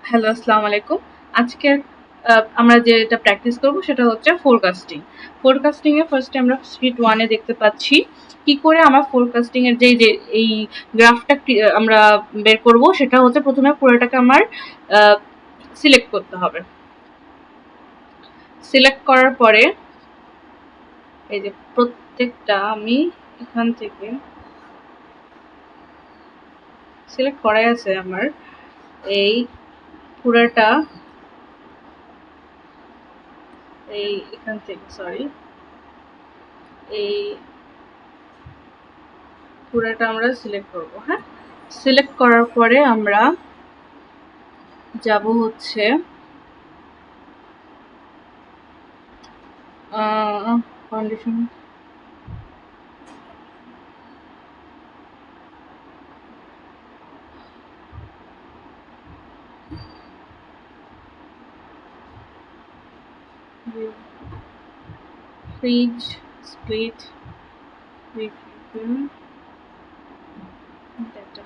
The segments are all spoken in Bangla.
হ্যালো, আসসালামু আলাইকুম। আজকে আমরা যেটা প্র্যাকটিস করব সেটা হচ্ছে ফোরকাস্টিং। ফোরকাস্টিং এ ফার্স্টে আমরা শীট 1 এ দেখতে পাচ্ছি কি করে আমার ফোরকাস্টিং এর যে এই গ্রাফটা আমরা বের করব সেটা হচ্ছে প্রথমে পুরোটাকে আমার সিলেক্ট করতে হবে। সিলেক্ট করার পরে এই যে প্রত্যেকটা আমি এখান থেকে সিলেক্ট করাই আছে আমার এই পুরোটা এই এখান থেকে সরি এই পুরোটা আমরা সিলেক্ট করব। হ্যাঁ, সিলেক্ট করার পরে আমরা যাব হচ্ছে কন্ডিশন ফ্রিজ স্প্লিট ডাটা,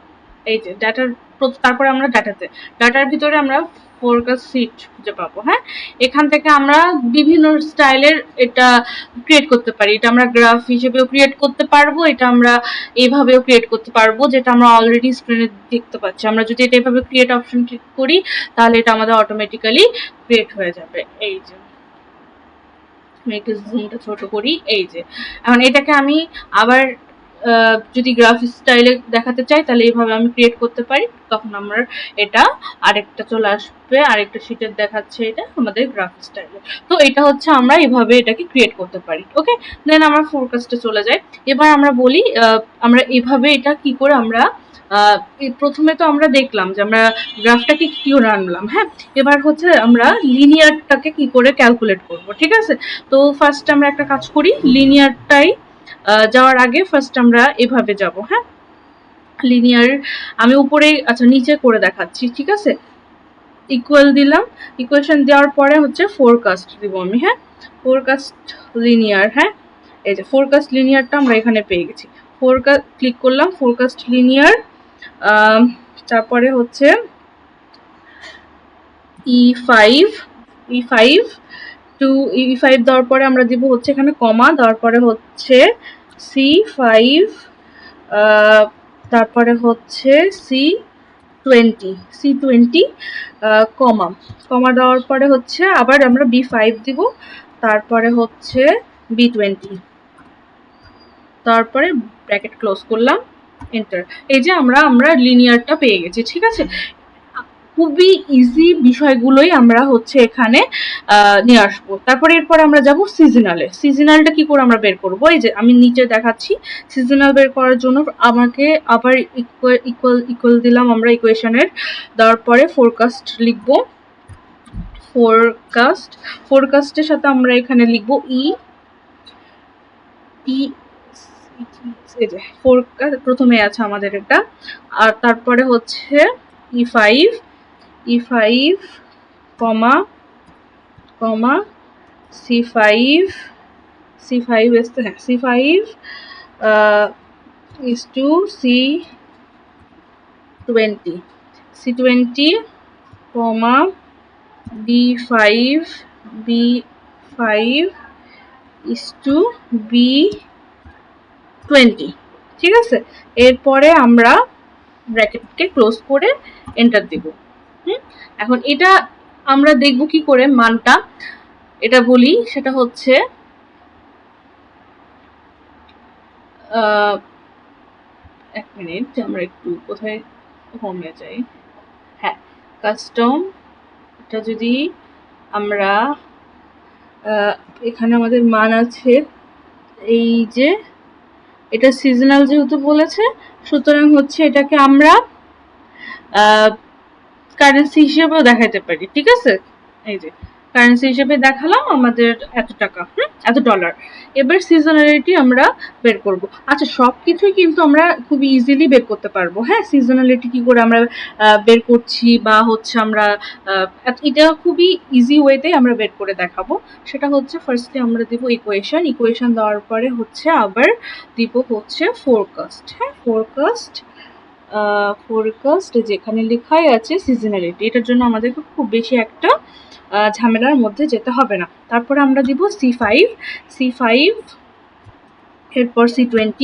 এই যে ডাটার তারপরে আমরা ডাটার ভিতরে আমরা ফোরকাস্ট সিট খুঁজে পাবো। হ্যাঁ, এখান থেকে আমরা বিভিন্ন স্টাইলের এটা ক্রিয়েট করতে পারি। এটা আমরা গ্রাফ হিসেবেও ক্রিয়েট করতে পারবো, এটা আমরা এইভাবেও ক্রিয়েট করতে পারবো, যেটা আমরা অলরেডি স্ক্রিনে দেখতে পাচ্ছি। আমরা যদি এটা এভাবে ক্রিয়েট অপশন ক্লিক করি তাহলে এটা আমাদের অটোমেটিক্যালি ক্রিয়েট হয়ে যাবে। এই যে আমি একটু জুমটা ছোট করি। এই যে এখন এটাকে আমি আবার যদি গ্রাফিক স্টাইলে দেখাতে চাই তাহলে এইভাবে আমি ক্রিয়েট করতে পারি। তখন আমার এটা আরেকটা চলে আসবে, আরেকটা শীটের দেখাচ্ছে এটা আমাদের গ্রাফিক স্টাইলে। তো এটা হচ্ছে আমরা এইভাবে এটাকে ক্রিয়েট করতে পারি। ওকে, দেন আমরা ফোরকাস্টে চলে যাই। এবার আমরা বলি আমরা এভাবে এটা কি করে আমরা প্রথমে তো আমরা দেখলাম যে আমরা গ্রাফটাকে কি করে আনলাম। হ্যাঁ, এবার হচ্ছে আমরা লিনিয়ারটাকে কি করে ক্যালকুলেট করব। ঠিক আছে, তো ফার্স্ট আমরা একটা কাজ করি, লিনিয়ারটাই যাওয়ার আগে ফার্স্ট আমরা এভাবে যাব। হ্যাঁ, লিনিয়ার আমি উপরে আচ্ছা নিচে করে দেখাচ্ছি। ঠিক আছে, ইকুয়াল দিলাম, ইকুয়েশন দেওয়ার পরে হচ্ছে ফোরকাস্ট দিব আমি। হ্যাঁ, ফোরকাস্ট লিনিয়ার। হ্যাঁ, এই যে ফোরকাস্ট লিনিয়ারটা আমরা এখানে পেয়ে গেছি। ফোরকাস্ট ক্লিক করলাম, ফোরকাস্ট লিনিয়ার। তারপরে হচ্ছে E5 E5 টু E5 দেওয়ার পরে আমরা দিব হচ্ছে এখানে কমা, দেওয়ার পরে হচ্ছে C5, তারপরে হচ্ছে C20 কমা, কমা দেওয়ার পরে হচ্ছে আবার আমরা B5 দিব, তারপরে হচ্ছে B20, তারপরে ব্র্যাকেট ক্লোজ করলাম, এন্টার। এই যে আমরা লিনিয়ারটা পেয়ে গেছি। ঠিক আছে, খুবই ইজি বিষয়গুলোই আমরা হচ্ছে এখানে নিয়ে আসবো। তারপরে এরপর আমরা যাব সিজনালে। সিজনালটা কি করে আমরা বের করব, এই যে আমি নিচে দেখাচ্ছি। সিজনাল বের করার জন্য আমাকে আবার ইকুয়াল দিলাম আমরা ইকুয়েশনের, দেওয়ার পরে ফোরকাস্ট লিখবো। ফোরকাস্টের সাথে আমরা এখানে লিখবো এই যে ফোরকাস্ট প্রথমে আছে আমাদের এটা, আর তারপরে হচ্ছে E5 কমা কমা C5 আসতে, হ্যাঁ C5 is to C20 comma B5 is to B20। ঠিক আছে, এরপরে আমরা ব্র্যাকেটকে ক্লোজ করে এন্টার দিব। এখন এটা আমরা দেখব কি করে মানটা, এটা বলি সেটা হচ্ছে এক মিনিট, আমরা একটু কোথায় হোমে যাই। হ্যাঁ, কাস্টম, এটা যদি আমরা এখানে আমাদের মান আছে, এই যে এটা সিজনাল যেহেতু বলেছে, সুতরাং হচ্ছে এটাকে আমরা কারেন্সি হিসেবেও দেখাতে পারি। ঠিক আছে, এই যে কারেন্সি হিসেবে দেখালাম আমাদের এত টাকা, এত ডলার। এবার সিজনালিটি আমরা বের করব। আচ্ছা, সবকিছুই কিন্তু আমরা খুব ইজিলি বের করতে পারবো। হ্যাঁ, সিজনালিটি কি করে আমরা বের করছি বা হচ্ছে আমরা এটা খুবই ইজি ওয়েতে আমরা বের করে দেখাবো। সেটা হচ্ছে ফার্স্টে আমরা দিব ইকুয়েশন দেওয়ার পরে হচ্ছে আবার দিব হচ্ছে ফোরকাস্ট। হ্যাঁ, ফোরকাস্ট ফোরকাস্ট যেখানে লেখাই আছে সিজনালিটি, এটার জন্য আমাদেরকে খুব বেশি একটা ঝামেলার মধ্যে যেতে হবে না। তারপরে আমরা দিব C5 এরপর C20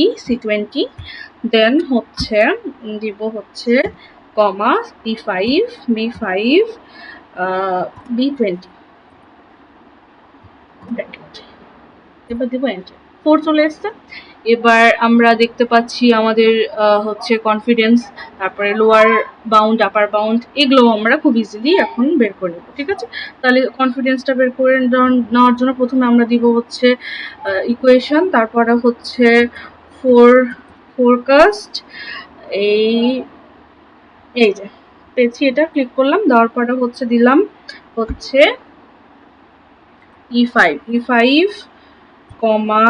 দেন হচ্ছে দিব হচ্ছে কমা B5 B20 এবার দিব এন্টার। 4 চলে এসছে। এবার আমরা দেখতে পাচ্ছি আমাদের হচ্ছে কনফিডেন্স, তারপরে লোয়ার বাউন্ড, আপার বাউন্ড, এগুলো আমরা খুব ইজিলি এখন বের করে নেব। ঠিক আছে, তাহলে কনফিডেন্সটা বের করে নেওয়ার জন্য প্রথমে আমরা দিব হচ্ছে ইকুয়েশন, তারপরে হচ্ছে ফোরকাস্ট, এই যে পেয়েছি, এটা ক্লিক করলাম, দেওয়ার পরে হচ্ছে দিলাম হচ্ছে E5 কমা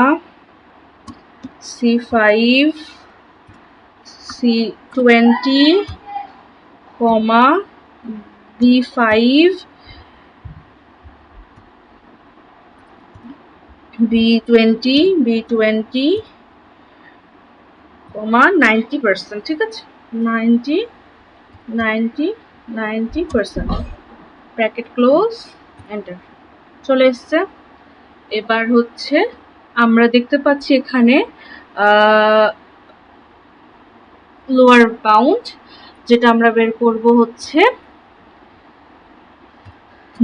C5 C20 কমা B5 B20 কমা 90%। ঠিক আছে, 90% ব্র্যাকেট ক্লোজ, এন্টার। চলে এসছে। এবার হচ্ছে আমরা দেখতে পাচ্ছি এখানে লোয়ার বাউন্ড, যেটা আমরা বের করব হচ্ছে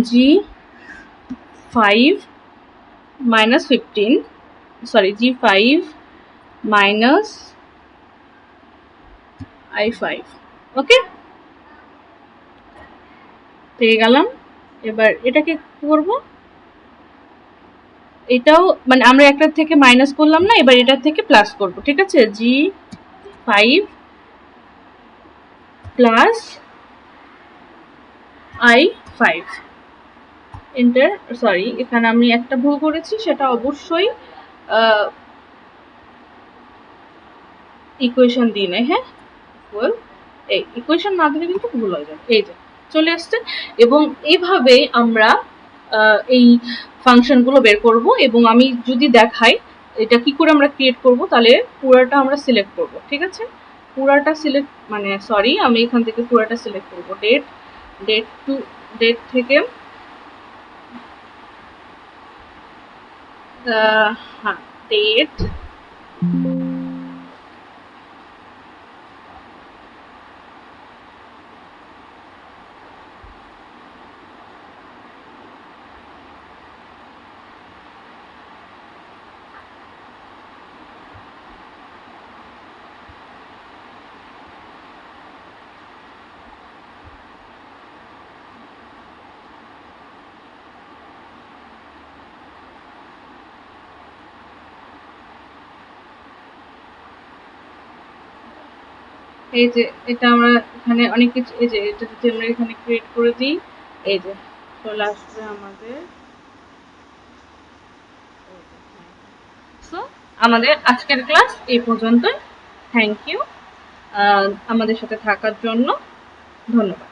G5 minus 15, sorry G5 minus I5। ওকে, পেয়ে গেলাম। এবার এটাকে করব, এটাও মানে আমরা একটার থেকে মাইনাস করলাম না, এবার এটার থেকে প্লাস করব। ঠিক আছে, G5 plus I5 enter. Sorry, এখানে আমি একটা ভুল করেছি, সেটা অবশ্যই ইকুয়েশন দিই নাই। হ্যাঁ, এই ইকুয়েশন না দিলে কিন্তু ভুল হয়ে যাবে। এই যে চলে আসছে। এবং এইভাবে আমরা এই ফাংশনগুলো বের করব। এবং আমি যদি দেখাই এটা কি করে আমরা ক্রিয়েট করব, তাহলে পুরাটা আমরা সিলেক্ট করব। ঠিক আছে, পুরাটা সিলেক্ট মানে সরি, আমি এখান থেকে পুরাটা সিলেক্ট করব। ডেট থেকে হ্যাঁ, ডেট এই যে এটা আমরা এখানে অনেক কিছু, এই যে এটা যদি আমরা এখানে ক্রিয়েট করে দিই, এই যে চলে আসবে আমাদের। সো আমাদের আজকের ক্লাস এই পর্যন্ত। থ্যাংক ইউ আমাদের সাথে থাকার জন্য, ধন্যবাদ।